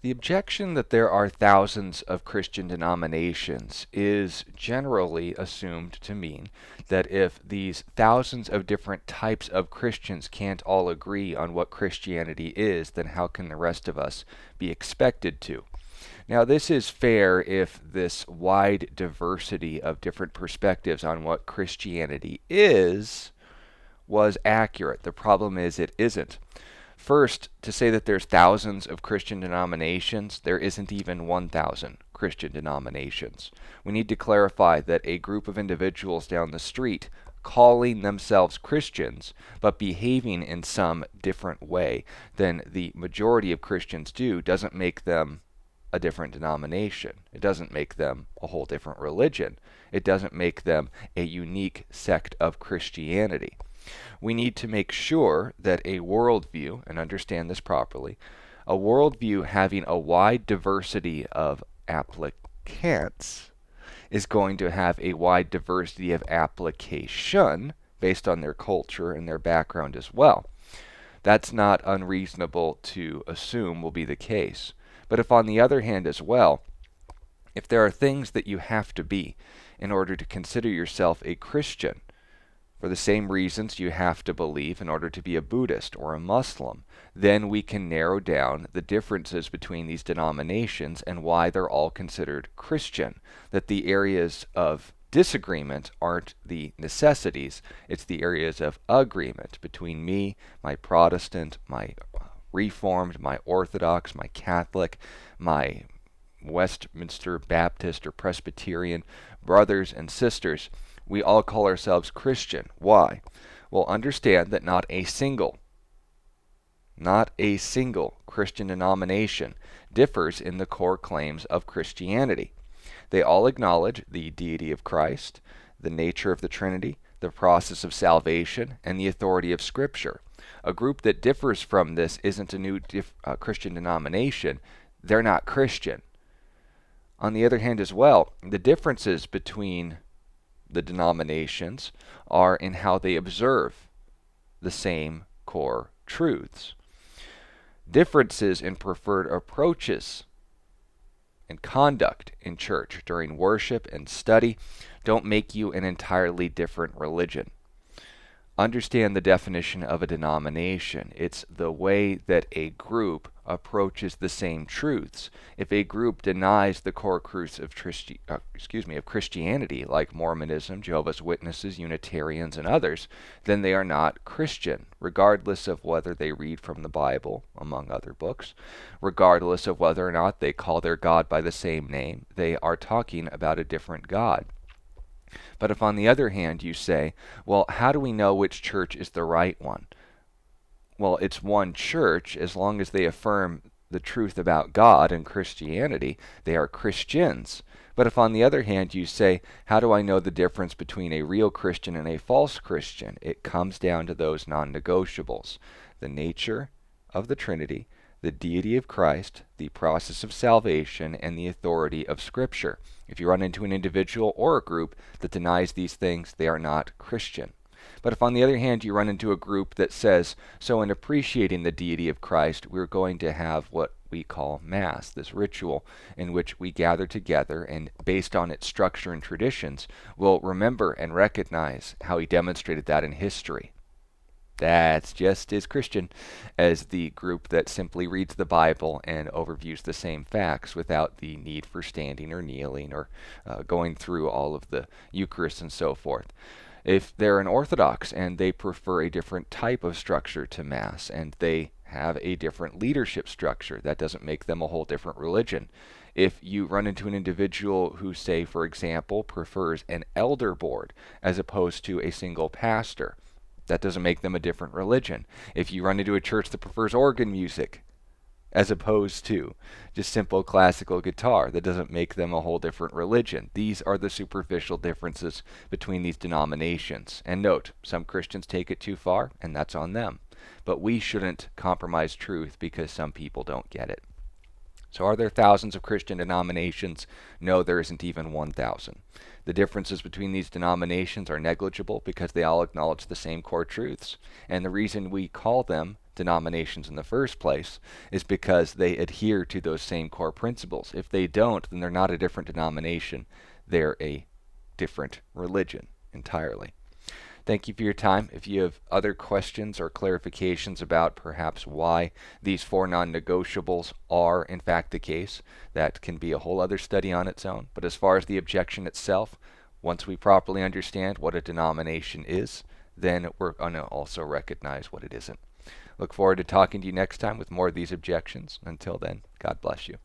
The objection that there are thousands of Christian denominations is generally assumed to mean that if these thousands of different types of Christians can't all agree on what Christianity is, then how can the rest of us be expected to? Now, this is fair if this wide diversity of different perspectives on what Christianity is was accurate. The problem is it isn't. First, to say that there's thousands of Christian denominations, there isn't even 1,000 Christian denominations. We need to clarify that a group of individuals down the street calling themselves Christians, but behaving in some different way than the majority of Christians do, doesn't make them a different denomination. It doesn't make them a whole different religion. It doesn't make them a unique sect of Christianity. We need to make sure that a worldview, and understand this properly, a worldview having a wide diversity of applicants is going to have a wide diversity of application based on their culture and their background as well. That's not unreasonable to assume will be the case. But if on the other hand as well, if there are things that you have to be in order to consider yourself a Christian, for the same reasons you have to believe in order to be a Buddhist or a Muslim, then we can narrow down the differences between these denominations and why they're all considered Christian. That the areas of disagreement aren't the necessities, it's the areas of agreement between me, my Protestant, my Reformed, my Orthodox, my Catholic, my Westminster Baptist or Presbyterian brothers and sisters. We all call ourselves Christian. Why? Well, understand that not a single Christian denomination differs in the core claims of Christianity. They all acknowledge the deity of Christ, the nature of the Trinity, the process of salvation, and the authority of Scripture. A group that differs from this isn't a new Christian denomination. They're not Christian. On the other hand as well, the differences between the denominations are in how they observe the same core truths. Differences in preferred approaches and conduct in church during worship and study don't make you an entirely different religion. Understand the definition of a denomination. It's the way that a group approaches the same truths. If a group denies the core truths of Christianity, like Mormonism, Jehovah's Witnesses, Unitarians, and others, then they are not Christian, regardless of whether they read from the Bible, among other books, regardless of whether or not they call their God by the same name. They are talking about a different God. But if on the other hand you say, well, how do we know which church is the right one? Well, it's one church as long as they affirm the truth about God and Christianity, they are Christians. But if on the other hand you say, how do I know the difference between a real Christian and a false Christian? It comes down to those non-negotiables: the nature of the Trinity, the deity of Christ, the process of salvation, and the authority of Scripture. If you run into an individual or a group that denies these things, they are not Christian. But if on the other hand you run into a group that says, so in appreciating the deity of Christ, we're going to have what we call Mass, this ritual in which we gather together and based on its structure and traditions, we'll remember and recognize how he demonstrated that in history. That's just as Christian as the group that simply reads the Bible and overviews the same facts without the need for standing or kneeling or going through all of the Eucharist and so forth. If they're an Orthodox and they prefer a different type of structure to Mass and they have a different leadership structure, that doesn't make them a whole different religion. If you run into an individual who, say, for example, prefers an elder board as opposed to a single pastor, that doesn't make them a different religion. If you run into a church that prefers organ music as opposed to just simple classical guitar, that doesn't make them a whole different religion. These are the superficial differences between these denominations. And note, some Christians take it too far, and that's on them. But we shouldn't compromise truth because some people don't get it. So are there thousands of Christian denominations? No, there isn't even 1,000. The differences between these denominations are negligible because they all acknowledge the same core truths. And the reason we call them denominations in the first place is because they adhere to those same core principles. If they don't, then they're not a different denomination. They're a different religion entirely. Thank you for your time. If you have other questions or clarifications about perhaps why these four non-negotiables are in fact the case, that can be a whole other study on its own. But as far as the objection itself, once we properly understand what a denomination is, then we're going to also recognize what it isn't. Look forward to talking to you next time with more of these objections. Until then, God bless you.